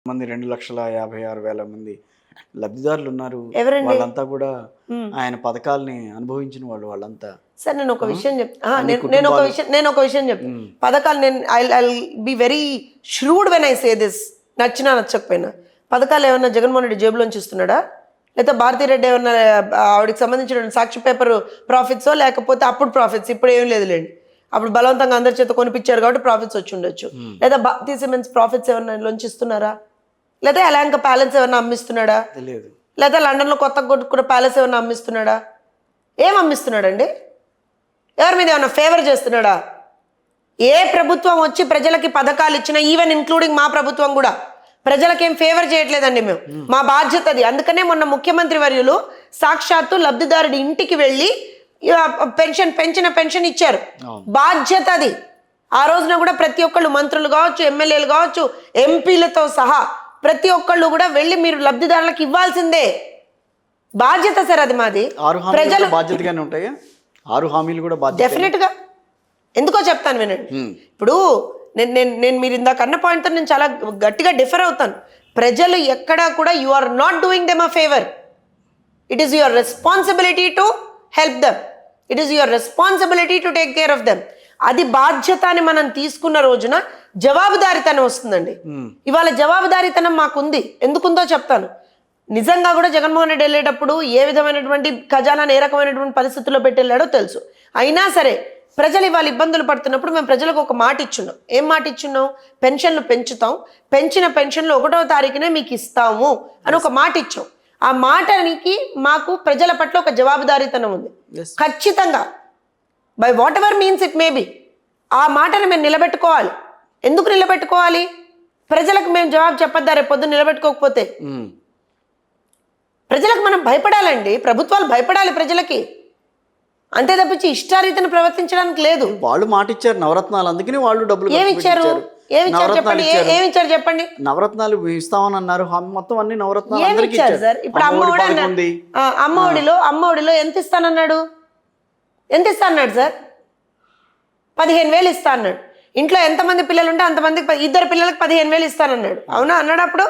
మంది 2,56,000 మంది లబ్ధిదారులు ఉన్నారు. ఎవరండి? వాళ్ళంతా కూడా ఆయన పథకాలని అనుభవించిన వాళ్ళంతా. సార్ నేను ఒక విషయం నేను ఒక విషయం చెప్తాను. పథకాలు నేను I be very shrewd when I say this. నచ్చినా నచ్చకపోయినా పథకాలు ఏమన్నా జగన్మోహన్ రెడ్డి జేబులోంచి ఇస్తున్నాడా, లేకపోతే భారతీరెడ్డి ఏమన్నా ఆవిడకి సంబంధించిన సాక్షి పేపర్ ప్రాఫిట్సో, లేకపోతే అప్పుడు ప్రాఫిట్స్, ఇప్పుడు ఏం లేదులేండి, అప్పుడు బలవంతంగా అందరి చేత కొనిపించారు కాబట్టి ప్రాఫిట్స్ వచ్చి ఉండొచ్చు. లేదా భారతీ సిమెంట్స్ ప్రాఫిట్స్ ఏమన్నా లోంచి ఇస్తున్నారా, లేదా ఎలాంక ప్యాలెస్ ఏమన్నా అమ్మిస్తున్నాడా, లేదా లండన్లో కొత్తగా కొట్టుకున్న ప్యాలెస్ ఏమన్నా అమ్మిస్తున్నాడా, ఏం అమ్మిస్తున్నాడండి? ఎవరి మీద ఏమన్నా ఫేవర్ చేస్తున్నాడా? ఏ ప్రభుత్వం వచ్చి ప్రజలకి పథకాలు ఇచ్చినా, ఈవెన్ ఇంక్లూడింగ్ మా ప్రభుత్వం కూడా ప్రజలకేం ఫేవర్ చేయట్లేదండి. మేము మా బాధ్యత అది. అందుకనే మొన్న ముఖ్యమంత్రి వర్యులు సాక్షాత్తు లబ్ధిదారుడి ఇంటికి వెళ్ళి పెంచిన పెన్షన్ ఇచ్చారు. బాధ్యత అది. ఆ రోజున కూడా ప్రతి ఒక్కళ్ళు, మంత్రులు కావచ్చు, ఎమ్మెల్యేలు కావచ్చు, ఎంపీలతో సహా ప్రతి ఒక్కళ్ళు కూడా వెళ్ళి మీరు లబ్ధిదారులకు ఇవ్వాల్సిందే. బాధ్యత సార్ అది మాది. ప్రజలు బాధ్యతగానే ఉంటాయి. 6 హామీలు కూడా బాధ్యత. డెఫినెట్ గా. ఎందుకో చెప్తాను వినండి. ఇప్పుడు నేను మీరు ఇందాక అన్న పాయింట్తో నేను చాలా గట్టిగా డిఫర్ అవుతాను. ప్రజలు ఎక్కడా కూడా you are not doing them a favour. It is your responsibility to help them. It is your responsibility to take care of them. అది బాధ్యత అని మనం తీసుకున్న రోజున జవాబుదారీతనం వస్తుందండి. ఇవాళ జవాబుదారీతనం మాకుంది. ఎందుకుందో చెప్తాను. నిజంగా కూడా జగన్మోహన్ రెడ్డి వెళ్ళేటప్పుడు ఏ విధమైనటువంటి ఖజానాను ఏ రకమైనటువంటి పరిస్థితుల్లో పెట్టి వెళ్ళాడో తెలుసు. అయినా సరే ప్రజలు ఇవాళ ఇబ్బందులు పడుతున్నప్పుడు మేము ప్రజలకు ఒక మాట ఇచ్చున్నాం. ఏం మాట ఇచ్చున్నాం? పెన్షన్లు పెంచుతాం, పెంచిన పెన్షన్లు 1వ తారీఖునే మీకు ఇస్తాము అని ఒక మాట ఇచ్చాం. ఆ మాటనికి మాకు ప్రజల పట్ల ఒక జవాబుదారీతనం ఉంది. ఖచ్చితంగా by what ever means it may be ఆ మాటను మేము నిలబెట్టుకోవాలి. ఎందుకు నిలబెట్టుకోవాలి? ప్రజలకు మేము జవాబు చెప్పొద్దా రేపు పొద్దున్న నిలబెట్టుకోకపోతే? ప్రజలకు మనం భయపడాలండి. ప్రభుత్వాలు భయపడాలి ప్రజలకి. అంతే తప్పించి ఇష్టారీతిని ప్రవర్తించడానికి లేదు. వాళ్ళు మాట ఇచ్చారు నవరత్నాలు, అందుకని వాళ్ళు డబ్బులు ఏమిచ్చారు చెప్పండి. ఏమిచ్చారు చెప్పండి. నవరత్నాలు ఇస్తామని అన్నారు. మొత్తం అన్ని నవరత్నాలు ఏమిచ్చారు సార్? ఇప్పుడు అమ్మఒడిలో ఎంత ఇస్తానన్నాడు? ఎంత ఇస్తా అన్నాడు సార్? 15,000 ఇస్తా అన్నాడు. ఇంట్లో ఎంతమంది పిల్లలు ఉంటే అంతమందికి 2 పిల్లలకు 15,000 ఇస్తానన్నాడు. అవునా అన్నాడు అప్పుడు?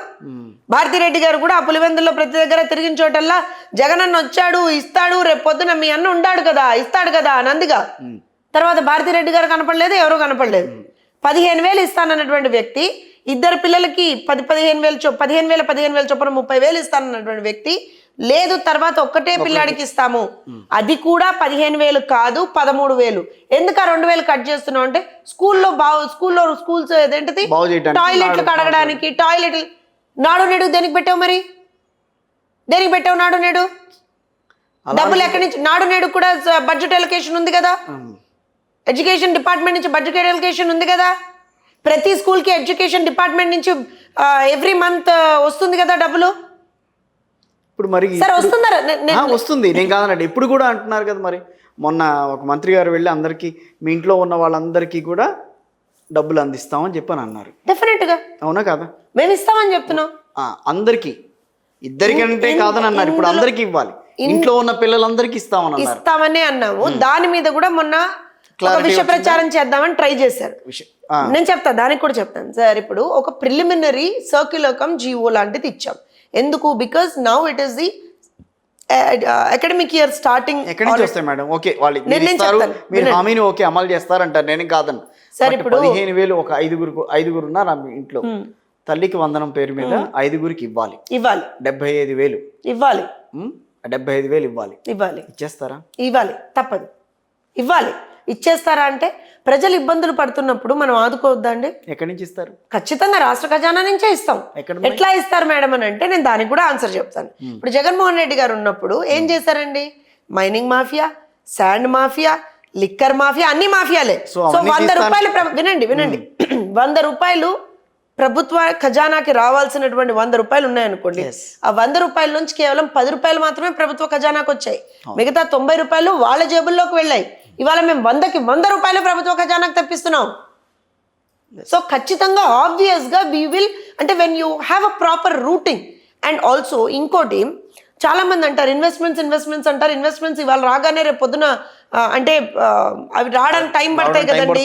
భారతీరెడ్డి గారు కూడా ఆ పులివెందుల్లో ప్రతి దగ్గర తిరిగిన చోటల్లా జగనన్న వచ్చాడు, ఇస్తాడు, రేపు పొద్దున మీ అన్న ఉండాడు కదా, ఇస్తాడు కదా నందిగా. తర్వాత భారతీరెడ్డి గారు కనపడలేదు, ఎవరు కనపడలేదు. 15,000 ఇస్తానన్నటువంటి వ్యక్తి 2 పిల్లలకి 15,000 చొప్పున 30,000 ఇస్తానన్నటువంటి వ్యక్తి లేదు, తర్వాత ఒక్కటే పిల్లాడికి ఇస్తాము, అది కూడా 15,000 కాదు 13,000. ఎందుకు 2,000 కట్ చేస్తున్నావు అంటే స్కూల్స్ ఏదేంటిది టాయిలెట్లు కడగడానికి, టాయిలెట్లు. నాడు నేడు దేనికి పెట్టావు? మరి దేనికి పెట్టావు నాడు నేడు? డబ్బులు ఎక్కడి నుంచి? నాడు నేడు కూడా బడ్జెట్ ఎలొకేషన్ ఉంది కదా, ఎడ్యుకేషన్ డిపార్ట్మెంట్ నుంచి బడ్జెట్ ఎలొకేషన్ ఉంది కదా. ప్రతి స్కూల్కి ఎడ్యుకేషన్ డిపార్ట్మెంట్ నుంచి ఎవ్రీ మంత్ వస్తుంది కదా డబ్బులు. ఇప్పుడు మరి వస్తుంది, నేను కాదనండి. ఇప్పుడు కూడా అంటున్నారు కదా. మరి మొన్న ఒక మంత్రి గారు వెళ్ళి అందరికీ, మీ ఇంట్లో ఉన్న వాళ్ళందరికీ కూడా డబ్బులు అందిస్తామని చెప్పని అన్నారు. డెఫినెట్ గా. అవునా కదా? మేము ఇస్తామని చెప్తున్నాం. అందరికి, ఇద్దరికంటే కాదని అన్నారు. ఇప్పుడు అందరికి ఇవ్వాలి. ఇంట్లో ఉన్న పిల్లలందరికీ ఇస్తామని అన్నాము. దాని మీద కూడా మొన్న విష ప్రచారం చేద్దామని ట్రై చేశారు. నేను చెప్తాను, దానికి కూడా చెప్తాను సార్. ఇప్పుడు ఒక ప్రిలిమినరీ సర్క్యులర్ జీవో లాంటిది ఇచ్చాం. ఎందుకు? Because now it is the academic year starting. ఎక్కడి నుంచి వస్తాయి మేడం? ఓకే, వాళ్ళు మీరు హామీని ఓకే అమలు చేస్తారంటారు, నేను కాదను సార్. ఇప్పుడు 15,000 ఒక ఐదుగురు ఉన్నారు మీ ఇంట్లో, తల్లికి వందనం పేరు మీద 5గురికి ఇవ్వాలి. 75,000 ఇవ్వాలి. 75,000 ఇవ్వాలి. ఇచ్చేస్తారా? ఇవ్వాలి, తప్పదు. ఇవ్వాలి. ఇచ్చేస్తారా అంటే ప్రజలు ఇబ్బందులు పడుతున్నప్పుడు మనం ఆదుకోవద్దా అండి? ఎక్కడి నుంచి ఇస్తారు? ఖచ్చితంగా రాష్ట్ర ఖజానా నుంచే ఇస్తాం. ఎట్లా ఇస్తారు మేడం అని అంటే నేను దానికి కూడా ఆన్సర్ చెప్తాను. ఇప్పుడు జగన్మోహన్ రెడ్డి గారు ఉన్నప్పుడు ఏం చేశారండి? Mining mafia, sand mafia, liquor mafia, అన్ని మాఫియాలే. సో 100 రూపాయలు వినండి 100 రూపాయలు ప్రభుత్వ ఖజానాకి రావాల్సినటువంటి 100 రూపాయలు ఉన్నాయనుకోండి. ఆ 100 రూపాయల నుంచి కేవలం 10 రూపాయలు మాత్రమే ప్రభుత్వ ఖజానాకు వచ్చాయి. మిగతా 90 రూపాయలు వాళ్ళ జేబుల్లోకి వెళ్ళాయి. ఇవాళ మేము 100కి 100 రూపాయలు ప్రభుత్వ ఖజానాకు తెప్పిస్తున్నాం. సో ఖచ్చితంగా ఆబ్వియస్గా వీ విల్, అంటే when you have a proper routing. And also ఇంకోటి, చాలా మంది అంటారు ఇన్వెస్ట్మెంట్స్ అంటారు. ఇన్వెస్ట్మెంట్స్ ఇవాళ రాగానే రేపు పొద్దున అంటే అవి రావడానికి టైం పడతాయి కదండి.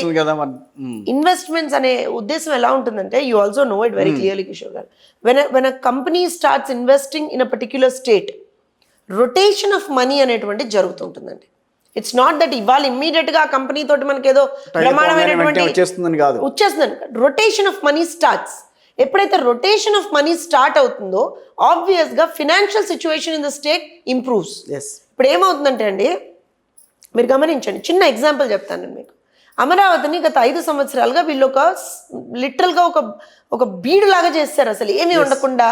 ఇన్వెస్ట్మెంట్స్ అనే ఉద్దేశం ఎలా ఉంటుందంటే you also know it very clearly Kishore garu, when a company starts investing in a particular state, rotation of money అనేటువంటి జరుగుతుంటుందండి. ఇట్స్ నాట్ దట్ ఇవాళ ఇమ్మీడియట్ గా ఆ కంపెనీ తోటి మనకి ఏదో బ్రహ్మాండమైనటువంటి వచ్చేస్తుందని. Rotation of money starts. ఎప్పుడైతే రొటేషన్ ఆఫ్ మనీ స్టార్ట్ అవుతుందో ఆబ్వియస్ గా financial situation in the state improves. ఇప్పుడు ఏమవుతుందంటే అండి, మీరు గమనించండి, చిన్న ఎగ్జాంపుల్ చెప్తాను నేను మీకు. అమరావతిని గత 5 సంవత్సరాలుగా వీళ్ళు లిటరల్ గా ఒక బీడు లాగా చేస్తారు, అసలు ఏమీ ఉండకుండా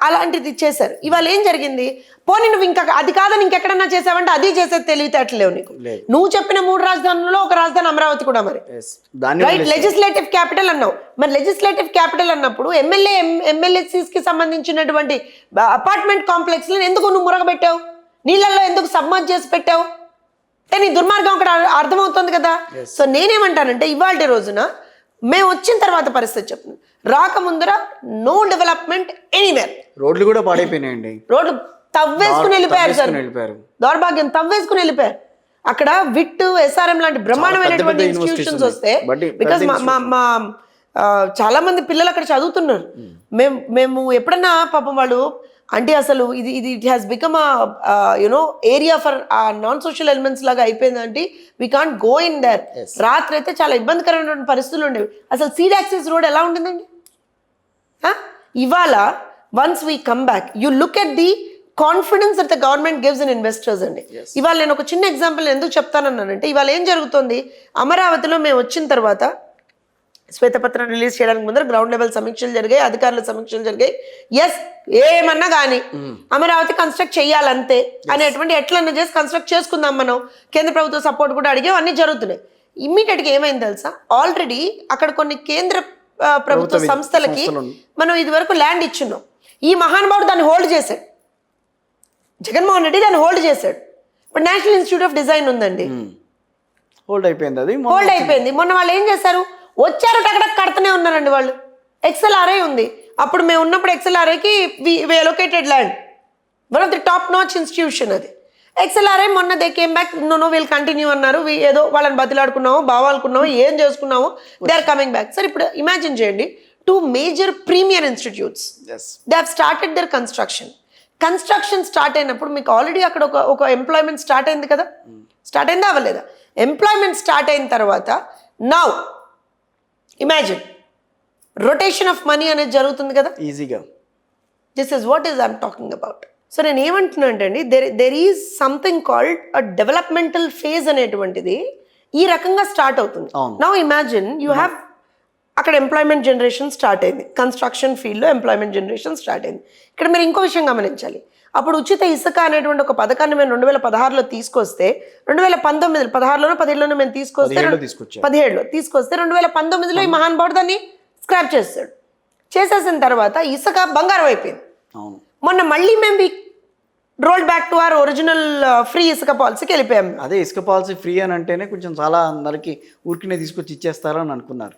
అలాంటిది చేశారు. ఇవాళ ఏం జరిగింది, పోనీ నువ్వు ఇంకా అది కాదని ఇంకెక్కడన్నా చేసావంటే అది చేసేది తెలివితేటలేవు నీకు. నువ్వు చెప్పిన 3 రాజధానుల్లో ఒక రాజధాని అమరావతి కూడా మరి రైట్, లెజిస్లేటివ్ క్యాపిటల్ అన్నావు. మరి లెజిస్లేటివ్ క్యాపిటల్ అన్నప్పుడు ఎమ్మెల్యేసీస్ కి సంబంధించినటువంటి అపార్ట్మెంట్ కాంప్లెక్స్ ఎందుకు నువ్వు మురగబెట్టావు, నీళ్ళల్లో ఎందుకు సబ్మర్జ్ చేసి పెట్టావు? నీ దుర్మార్గం అక్కడ అర్థమవుతుంది కదా. సో నేనేమంటానంటే ఇవాళ రోజున మేము వచ్చిన తర్వాత పరిస్థితి చెప్తున్నాను, రాకముందర నో డెవలప్మెంట్ ఎనీవేర్. రోడ్లు కూడా పాడైపోయినాయండి, రోడ్లు తవ్వేసుకుని వెళ్ళిపోయారు సార్, దౌర్భాగ్యం తవ్వేసుకుని వెళ్ళిపోయారు. అక్కడ విట్, ఎస్ఆర్ఎం లాంటి బ్రహ్మాండమైనటువంటి ఇన్స్టిట్యూషన్స్ వస్తే బికాస్ మా చాలా మంది పిల్లలు అక్కడ చదువుతున్నారు. మేము ఎప్పుడన్నా పాపం వాళ్ళు అంటే అసలు ఇది it has become you know area for non social elements లాగా అయిపోయిందంటే we can't go in their. రాత్రి అయితే చాలా ఇబ్బందికరమైనటువంటి పరిస్థితులు ఉండేవి. అసలు సీడ్ యాక్సెస్ రోడ్ ఎలా ఉంటుందండి? ఇవాళ once we come back you look at the confidence that the government gives in investors అండి. ఇవాళ నేను ఒక చిన్న ఎగ్జాంపుల్ ఎందుకు చెప్తానన్నానంటే, ఇవాళ ఏం జరుగుతుంది, అమరావతిలో మేము వచ్చిన తర్వాత శ్వేతపత్రం రిలీజ్ చేయడానికి ముందర గ్రౌండ్ లెవెల్ సమీక్షలు జరిగాయి, అధికారుల సమీక్షలు జరిగాయి. ఎస్, ఏమన్నా కానీ అమరావతి కన్స్ట్రక్ట్ చేయాలంతే అనేటువంటి ఎట్లన్నా చేసి కన్స్ట్రక్ట్ చేసుకుందాం మనం, కేంద్ర ప్రభుత్వ సపోర్ట్ కూడా అడిగాం, అన్నీ జరుగుతున్నాయి. ఇమ్మీడియట్గా ఏమైంది తెలుసా, ఆల్రెడీ అక్కడ కొన్ని కేంద్ర ప్రభుత్వ సంస్థలకి మనం ఇది వరకు ల్యాండ్ ఇచ్చున్నాం. ఈ మహానుభావుడు దాన్ని హోల్డ్ చేశాడు, జగన్మోహన్ రెడ్డి దాన్ని హోల్డ్ చేశాడు. ఇప్పుడు నేషనల్ ఇన్స్టిట్యూట్ ఆఫ్ డిజైన్ ఉందండి, హోల్డ్ అయిపోయింది. అది హోల్డ్ అయిపోయింది. మొన్న వాళ్ళు ఏం చేశారు, వచ్చారు అక్కడ కడుతూనే ఉన్నారండి వాళ్ళు. XLRI ఉంది, అప్పుడు మేము ఉన్నప్పుడు XLRIకి we allocated land, one of the top notch institution అది. XLRI మొన్న they came back, no will continue అన్నారు. ఏదో వాళ్ళని బతిలాడుకున్నాము, బావాలనుకున్నాము, ఏం చేసుకున్నాము, they are coming back. Sir ఇప్పుడు ఇమాజిన్ చేయండి, 2 major premier institutes they have started their construction start అయినప్పుడు మీకు ఆల్రెడీ అక్కడ ఒక ఎంప్లాయ్మెంట్ స్టార్ట్ అయింది కదా, స్టార్ట్ అయిందా అవ్వలేదా? ఎంప్లాయ్మెంట్ స్టార్ట్ అయిన తర్వాత now imagine rotation of money అనేది జరుగుతుంది కదా ఈజీగా. This is what is I'm talking about. So నేను ఏమంటున్నా అండి, there is something called a developmental phase అనేటువంటిది ఈ రకంగా స్టార్ట్ అవుతుంది. నౌ ఇమాజిన్ యూ హ్యావ్ అక్కడ ఎంప్లాయ్మెంట్ జనరేషన్ స్టార్ట్ అయింది, కన్స్ట్రక్షన్ ఫీల్డ్లో ఎంప్లాయ్మెంట్ జనరేషన్ స్టార్ట్ అయింది. ఇక్కడ మీరు ఇంకో విషయం గమనించాలి, అప్పుడు ఉచిత ఇసుక అనేటువంటి ఒక పథకాన్ని మేము 2016లో తీసుకొస్తే, 2016లోనో 17లోనో మేము తీసుకొస్తే 17లో తీసుకొస్తే 2019లో ఈ మహానుభావుడు దాన్ని స్క్రాప్ చేస్తాడు. చేసేసిన తర్వాత ఇసుక బంగారం అయిపోయింది. మొన్న మళ్ళీ మేము roll back to our original free ఇసుక పాలసీకి వెళ్ళిపోయాం. అదే ఇసుక పాలసీ ఫ్రీ అని అంటేనే కొంచెం చాలా అందరికి ఊరికినే తీసుకొచ్చి ఇచ్చేస్తారని అనుకున్నారు.